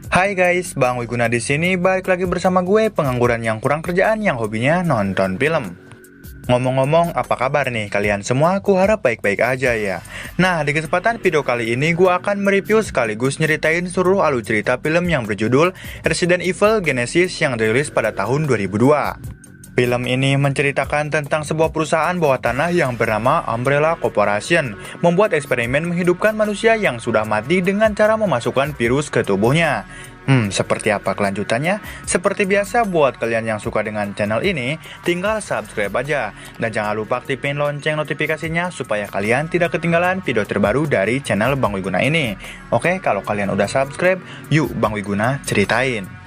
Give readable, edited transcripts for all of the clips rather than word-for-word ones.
Hai guys, Bang Wiguna di sini balik lagi bersama gue pengangguran yang kurang kerjaan yang hobinya nonton film. Ngomong-ngomong, apa kabar nih kalian semua? Aku harap baik-baik aja ya. Nah, di kesempatan video kali ini gue akan mereview sekaligus nyeritain seluruh alur cerita film yang berjudul Resident Evil Genesis yang dirilis pada tahun 2002. Film ini menceritakan tentang sebuah perusahaan bawah tanah yang bernama Umbrella Corporation membuat eksperimen menghidupkan manusia yang sudah mati dengan cara memasukkan virus ke tubuhnya. Seperti apa kelanjutannya? Seperti biasa buat kalian yang suka dengan channel ini, tinggal subscribe aja. Dan jangan lupa aktifin lonceng notifikasinya supaya kalian tidak ketinggalan video terbaru dari channel Bang Wiguna ini. Oke, kalau kalian udah subscribe, yuk Bang Wiguna ceritain.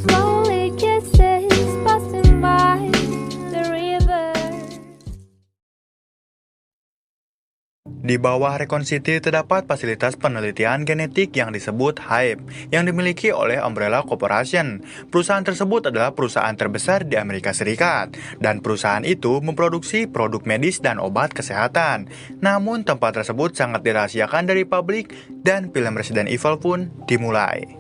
Slowly kisses passing by the river. Di bawah Recon City terdapat fasilitas penelitian genetik yang disebut Hive yang dimiliki oleh Umbrella Corporation. Perusahaan tersebut adalah perusahaan terbesar di Amerika Serikat dan perusahaan itu memproduksi produk medis dan obat kesehatan. Namun tempat tersebut sangat dirahasiakan dari publik dan film Resident Evil pun dimulai.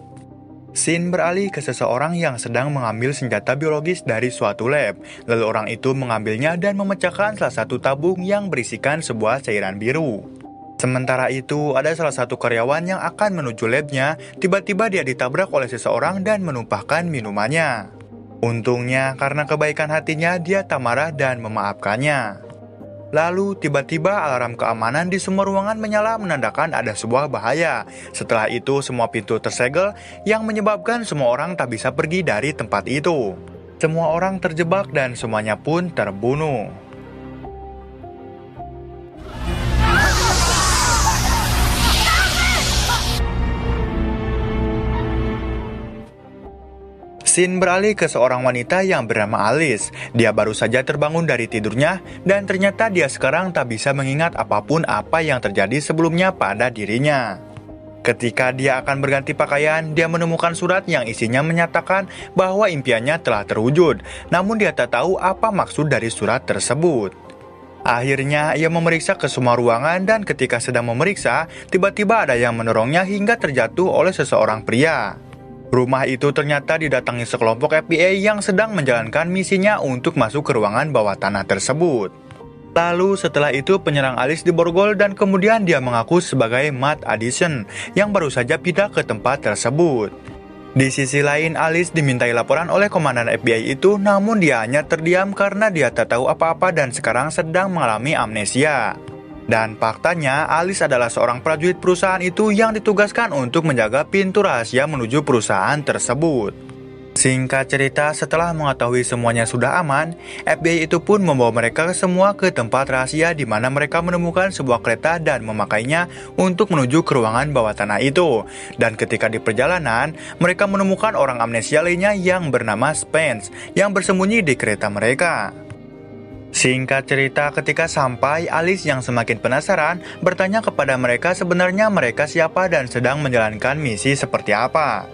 Scene beralih ke seseorang yang sedang mengambil senjata biologis dari suatu lab. Lalu orang itu mengambilnya dan memecahkan salah satu tabung yang berisikan sebuah cairan biru. Sementara itu, ada salah satu karyawan yang akan menuju labnya. Tiba-tiba dia ditabrak oleh seseorang dan menumpahkan minumannya. Untungnya, karena kebaikan hatinya, dia tak marah dan memaafkannya. Lalu tiba-tiba alarm keamanan di semua ruangan menyala menandakan ada sebuah bahaya. Setelah itu semua pintu tersegel yang menyebabkan semua orang tak bisa pergi dari tempat itu. Semua orang terjebak dan semuanya pun terbunuh. Scene beralih ke seorang wanita yang bernama Alice. Dia baru saja terbangun dari tidurnya dan ternyata dia sekarang tak bisa mengingat apapun apa yang terjadi sebelumnya pada dirinya. Ketika dia akan berganti pakaian, dia menemukan surat yang isinya menyatakan bahwa impiannya telah terwujud. Namun dia tak tahu apa maksud dari surat tersebut. Akhirnya ia memeriksa ke semua ruangan dan ketika sedang memeriksa, tiba-tiba ada yang mendorongnya hingga terjatuh oleh seseorang pria. Rumah itu ternyata didatangi sekelompok FBI yang sedang menjalankan misinya untuk masuk ke ruangan bawah tanah tersebut. Lalu setelah itu penyerang Alice diborgol dan kemudian dia mengaku sebagai Matt Addison yang baru saja pindah ke tempat tersebut. Di sisi lain Alice dimintai laporan oleh komandan FBI itu, namun dia hanya terdiam karena dia tak tahu apa-apa dan sekarang sedang mengalami amnesia. Dan faktanya, Alice adalah seorang prajurit perusahaan itu yang ditugaskan untuk menjaga pintu rahasia menuju perusahaan tersebut. Singkat cerita, setelah mengetahui semuanya sudah aman, FBI itu pun membawa mereka semua ke tempat rahasia di mana mereka menemukan sebuah kereta dan memakainya untuk menuju ke ruangan bawah tanah itu. Dan ketika di perjalanan, mereka menemukan orang amnesia lainnya yang bernama Spence yang bersembunyi di kereta mereka. Singkat cerita, ketika sampai, Alice yang semakin penasaran bertanya kepada mereka sebenarnya mereka siapa dan sedang menjalankan misi seperti apa.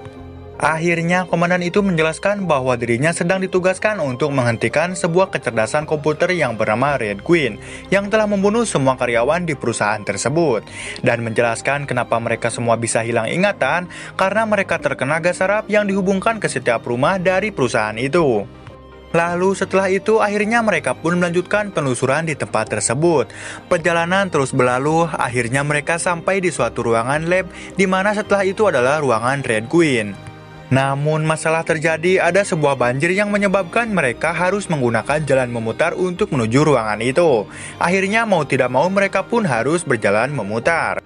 Akhirnya, komandan itu menjelaskan bahwa dirinya sedang ditugaskan untuk menghentikan sebuah kecerdasan komputer yang bernama Red Queen yang telah membunuh semua karyawan di perusahaan tersebut. Dan menjelaskan kenapa mereka semua bisa hilang ingatan karena mereka terkena gas saraf yang dihubungkan ke setiap rumah dari perusahaan itu. Lalu setelah itu akhirnya mereka pun melanjutkan penelusuran di tempat tersebut. Perjalanan terus berlalu, akhirnya mereka sampai di suatu ruangan lab di mana setelah itu adalah ruangan Red Queen. Namun masalah terjadi, ada sebuah banjir yang menyebabkan mereka harus menggunakan jalan memutar untuk menuju ruangan itu. Akhirnya mau tidak mau mereka pun harus berjalan memutar.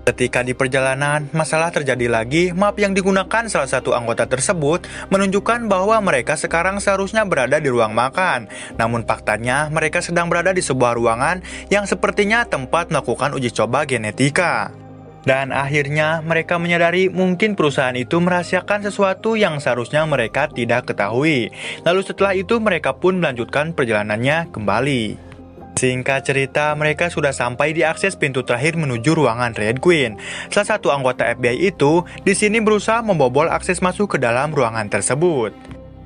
Ketika di perjalanan, masalah terjadi lagi. Map yang digunakan salah satu anggota tersebut menunjukkan bahwa mereka sekarang seharusnya berada di ruang makan. Namun faktanya, mereka sedang berada di sebuah ruangan yang sepertinya tempat melakukan uji coba genetika. Dan akhirnya mereka menyadari mungkin perusahaan itu merahasiakan sesuatu yang seharusnya mereka tidak ketahui. Lalu setelah itu mereka pun melanjutkan perjalanannya kembali. Singkat cerita, mereka sudah sampai di akses pintu terakhir menuju ruangan Red Queen. Salah satu anggota FBI itu di sini berusaha membobol akses masuk ke dalam ruangan tersebut.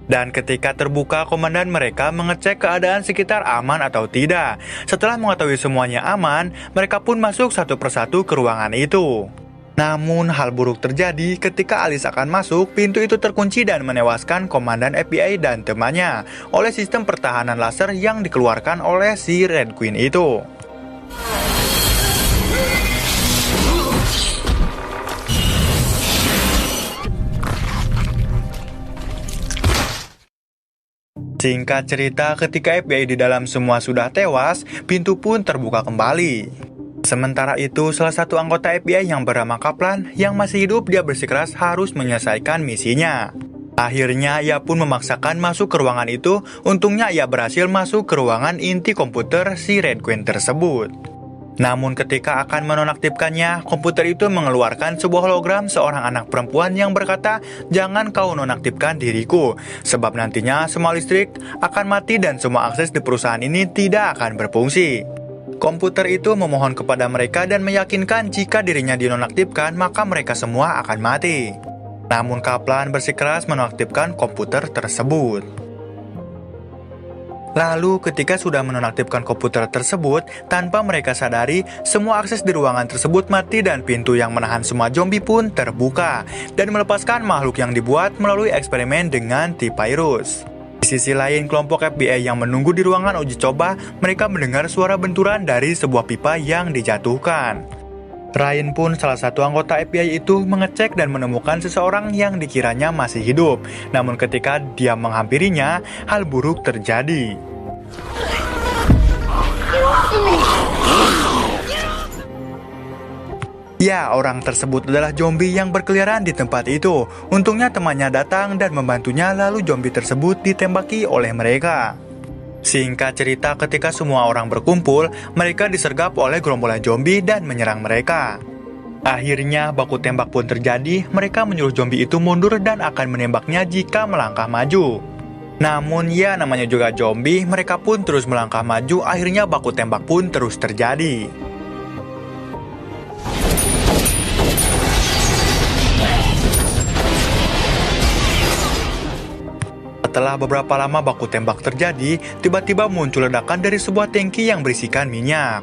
Dan ketika terbuka, komandan mereka mengecek keadaan sekitar aman atau tidak. Setelah mengetahui semuanya aman, mereka pun masuk satu persatu ke ruangan itu. Namun, hal buruk terjadi ketika Alice akan masuk, pintu itu terkunci dan menewaskan komandan FBI dan temannya oleh sistem pertahanan laser yang dikeluarkan oleh si Red Queen itu. Singkat cerita, ketika FBI di dalam semua sudah tewas, pintu pun terbuka kembali. Sementara itu, salah satu anggota FBI yang bernama Kaplan yang masih hidup, dia bersikeras harus menyelesaikan misinya. Akhirnya, ia pun memaksakan masuk ke ruangan itu. Untungnya ia berhasil masuk ke ruangan inti komputer si Red Queen tersebut. Namun ketika akan menonaktifkannya, komputer itu mengeluarkan sebuah hologram seorang anak perempuan yang berkata, "Jangan kau nonaktifkan diriku, sebab nantinya semua listrik akan mati dan semua akses di perusahaan ini tidak akan berfungsi." Komputer itu memohon kepada mereka dan meyakinkan jika dirinya dinonaktifkan, maka mereka semua akan mati. Namun Kaplan bersikeras menonaktifkan komputer tersebut. Lalu ketika sudah menonaktifkan komputer tersebut, tanpa mereka sadari, semua akses di ruangan tersebut mati dan pintu yang menahan semua zombie pun terbuka dan melepaskan makhluk yang dibuat melalui eksperimen dengan T-Virus. Di sisi lain, kelompok FBI yang menunggu di ruangan uji coba, mereka mendengar suara benturan dari sebuah pipa yang dijatuhkan. Ryan pun, salah satu anggota FBI itu, mengecek dan menemukan seseorang yang dikiranya masih hidup. Namun ketika dia menghampirinya, hal buruk terjadi. Ya, orang tersebut adalah zombie yang berkeliaran di tempat itu. Untungnya temannya datang dan membantunya, lalu zombie tersebut ditembaki oleh mereka. Singkat cerita, ketika semua orang berkumpul, mereka disergap oleh gerombolan zombie dan menyerang mereka. Akhirnya baku tembak pun terjadi, mereka menyuruh zombie itu mundur dan akan menembaknya jika melangkah maju. Namun ya namanya juga zombie, mereka pun terus melangkah maju, akhirnya baku tembak pun terus terjadi. Setelah beberapa lama baku tembak terjadi, tiba-tiba muncul ledakan dari sebuah tangki yang berisikan minyak.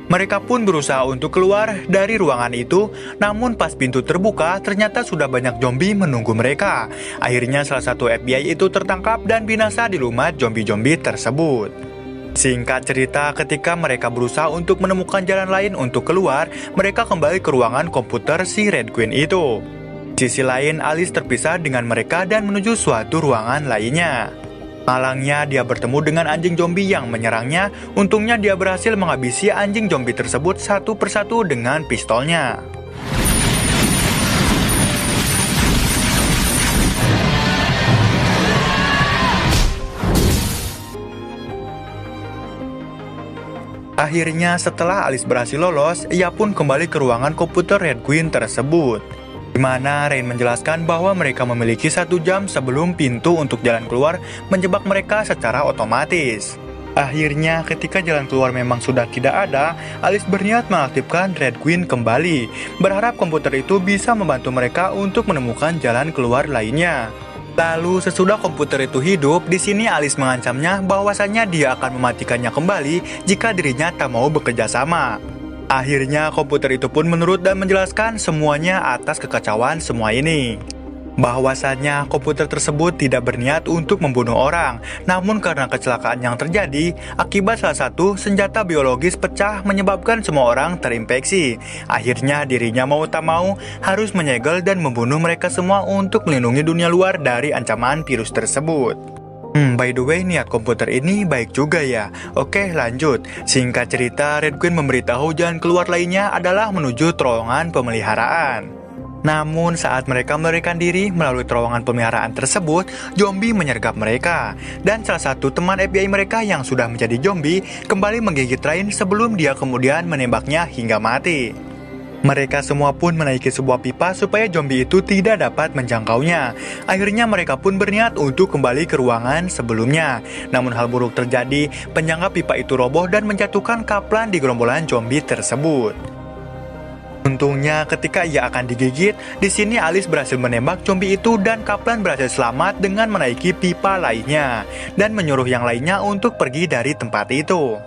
Mereka pun berusaha untuk keluar dari ruangan itu, namun pas pintu terbuka, ternyata sudah banyak zombie menunggu mereka. Akhirnya salah satu FBI itu tertangkap dan binasa di lumat zombie-zombie tersebut. Singkat cerita, ketika mereka berusaha untuk menemukan jalan lain untuk keluar, mereka kembali ke ruangan komputer si Red Queen itu. Di sisi lain, Alice terpisah dengan mereka dan menuju suatu ruangan lainnya. Malangnya, dia bertemu dengan anjing zombie yang menyerangnya. Untungnya dia berhasil menghabisi anjing zombie tersebut satu persatu dengan pistolnya. Akhirnya, setelah Alice berhasil lolos, ia pun kembali ke ruangan komputer Red Queen tersebut, di mana Rain menjelaskan bahwa mereka memiliki 1 jam sebelum pintu untuk jalan keluar menjebak mereka secara otomatis. Akhirnya, ketika jalan keluar memang sudah tidak ada, Alice berniat mengaktifkan Red Queen kembali, berharap komputer itu bisa membantu mereka untuk menemukan jalan keluar lainnya. Lalu sesudah komputer itu hidup, di sini Alice mengancamnya bahwasannya dia akan mematikannya kembali jika dirinya tak mau bekerja sama. Akhirnya komputer itu pun menurut dan menjelaskan semuanya atas kekacauan semua ini. Bahwasannya komputer tersebut tidak berniat untuk membunuh orang, namun karena kecelakaan yang terjadi, akibat salah satu senjata biologis pecah menyebabkan semua orang terinfeksi. Akhirnya dirinya mau tak mau harus menyegel dan membunuh mereka semua untuk melindungi dunia luar dari ancaman virus tersebut. By the way, niat komputer ini baik juga ya. Oke, lanjut. Singkat cerita, Red Queen memberitahu jalan keluar lainnya adalah menuju terowongan pemeliharaan. Namun saat mereka melarikan diri melalui terowongan pemeliharaan tersebut, zombie menyergap mereka. Dan salah satu teman FBI mereka yang sudah menjadi zombie kembali menggigit Rain sebelum dia kemudian menembaknya hingga mati. Mereka semua pun menaiki sebuah pipa supaya zombie itu tidak dapat menjangkaunya. Akhirnya mereka pun berniat untuk kembali ke ruangan sebelumnya. Namun hal buruk terjadi, penyangga pipa itu roboh dan menjatuhkan Kaplan di gerombolan zombie tersebut. Untungnya ketika ia akan digigit, di sini Alice berhasil menembak zombie itu dan Kaplan berhasil selamat dengan menaiki pipa lainnya dan menyuruh yang lainnya untuk pergi dari tempat itu.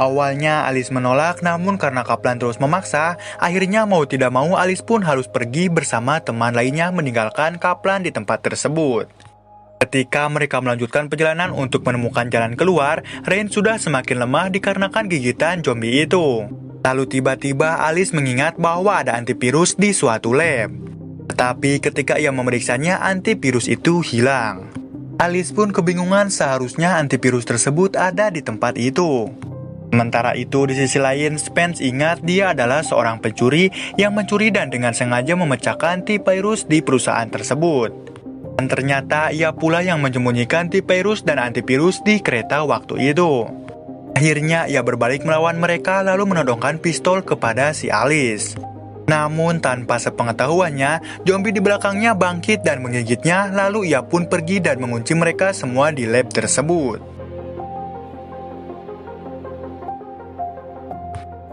Awalnya Alice menolak, namun karena Kaplan terus memaksa, akhirnya mau tidak mau Alice pun harus pergi bersama teman lainnya meninggalkan Kaplan di tempat tersebut. Ketika mereka melanjutkan perjalanan untuk menemukan jalan keluar, Rain sudah semakin lemah dikarenakan gigitan zombie itu. Lalu tiba-tiba Alice mengingat bahwa ada antivirus di suatu lab. Tetapi ketika ia memeriksanya, antivirus itu hilang. Alice pun kebingungan, seharusnya antivirus tersebut ada di tempat itu. Sementara itu di sisi lain, Spence ingat dia adalah seorang pencuri yang mencuri dan dengan sengaja memecahkan antivirus di perusahaan tersebut. Dan ternyata ia pula yang menyembunyikan antivirus dan antivirus di kereta waktu itu. Akhirnya ia berbalik melawan mereka lalu menodongkan pistol kepada si Alice. Namun tanpa sepengetahuannya, zombie di belakangnya bangkit dan menggigitnya, lalu ia pun pergi dan mengunci mereka semua di lab tersebut.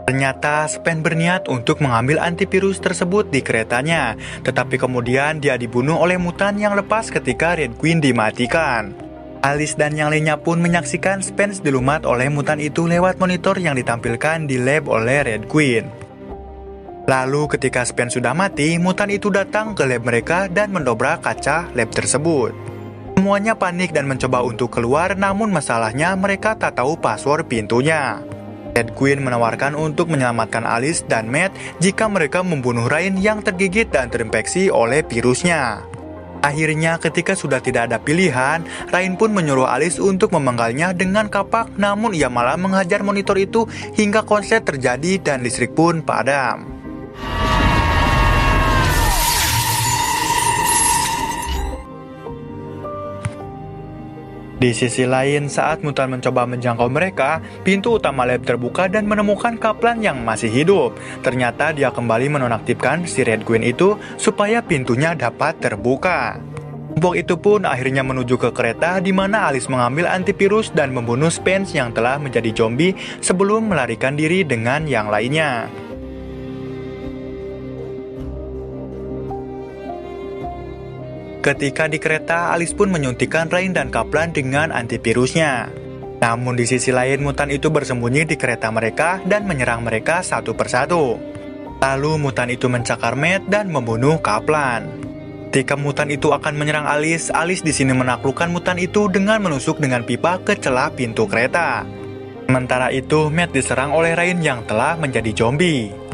Ternyata Spence berniat untuk mengambil antivirus tersebut di keretanya, tetapi kemudian dia dibunuh oleh mutan yang lepas ketika Red Queen dimatikan. Alice dan yang lainnya pun menyaksikan Spence dilumat oleh mutan itu lewat monitor yang ditampilkan di lab oleh Red Queen. Lalu ketika Spence sudah mati, mutan itu datang ke lab mereka dan mendobrak kaca lab tersebut. Semuanya panik dan mencoba untuk keluar, namun masalahnya mereka tak tahu password pintunya. Red Queen menawarkan untuk menyelamatkan Alice dan Matt jika mereka membunuh Rain yang tergigit dan terinfeksi oleh virusnya. Akhirnya ketika sudah tidak ada pilihan, Rain pun menyuruh Alice untuk memenggalnya dengan kapak, namun ia malah menghajar monitor itu hingga konslet terjadi dan listrik pun padam. Di sisi lain, saat mutan mencoba menjangkau mereka, pintu utama lab terbuka dan menemukan Kaplan yang masih hidup. Ternyata dia kembali menonaktifkan si Red Queen itu supaya pintunya dapat terbuka. Kelompok itu pun akhirnya menuju ke kereta di mana Alice mengambil antivirus dan membunuh Spence yang telah menjadi zombie sebelum melarikan diri dengan yang lainnya. Ketika di kereta, Alice pun menyuntikkan Rain dan Kaplan dengan antivirusnya. Namun di sisi lain, mutan itu bersembunyi di kereta mereka dan menyerang mereka satu persatu. Lalu mutan itu mencakar Matt dan membunuh Kaplan. Ketika mutan itu akan menyerang Alice, Alice di sini menaklukkan mutan itu dengan menusuk dengan pipa ke celah pintu kereta. Sementara itu, Matt diserang oleh Rain yang telah menjadi zombie.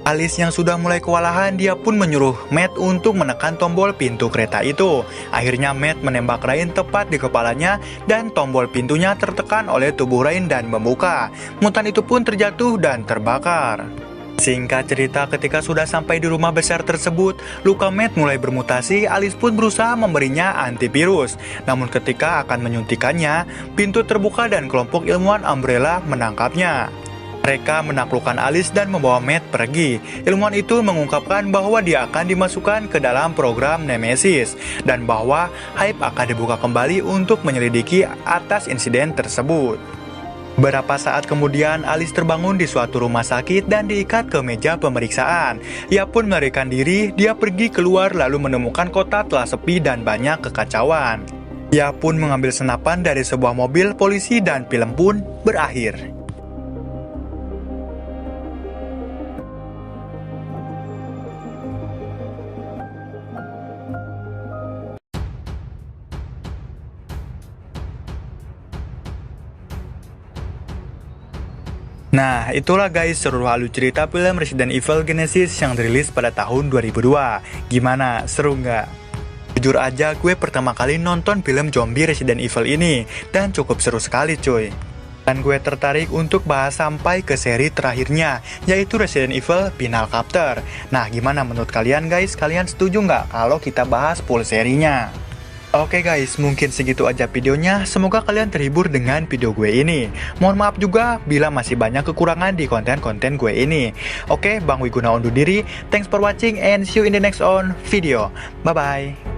Alice yang sudah mulai kewalahan, dia pun menyuruh Matt untuk menekan tombol pintu kereta itu. Akhirnya Matt menembak Rain tepat di kepalanya dan tombol pintunya tertekan oleh tubuh Rain dan membuka. Mutan itu pun terjatuh dan terbakar. Singkat cerita, ketika sudah sampai di rumah besar tersebut, luka Matt mulai bermutasi. Alice pun berusaha memberinya antivirus. Namun ketika akan menyuntikannya, pintu terbuka dan kelompok ilmuwan Umbrella menangkapnya. Mereka menaklukkan Alice dan membawa Matt pergi. Ilmuwan itu mengungkapkan bahwa dia akan dimasukkan ke dalam program Nemesis dan bahwa Hype akan dibuka kembali untuk menyelidiki atas insiden tersebut. Beberapa saat kemudian, Alice terbangun di suatu rumah sakit dan diikat ke meja pemeriksaan. Ia pun melarikan diri, dia pergi keluar lalu menemukan kota telah sepi dan banyak kekacauan. Ia pun mengambil senapan dari sebuah mobil polisi dan film pun berakhir. Nah, itulah guys seluruh alur cerita film Resident Evil Genesis yang dirilis pada tahun 2002. Gimana? Seru nggak? Jujur aja gue pertama kali nonton film zombie Resident Evil ini dan cukup seru sekali cuy. Dan gue tertarik untuk bahas sampai ke seri terakhirnya, yaitu Resident Evil Final Chapter. Nah, gimana menurut kalian guys? Kalian setuju nggak kalau kita bahas full serinya? Oke guys, mungkin segitu aja videonya. Semoga kalian terhibur dengan video gue ini. Mohon maaf juga bila masih banyak kekurangan di konten-konten gue ini. Oke, Bang Wiguna undur diri. Thanks for watching and see you in the next on video. Bye-bye.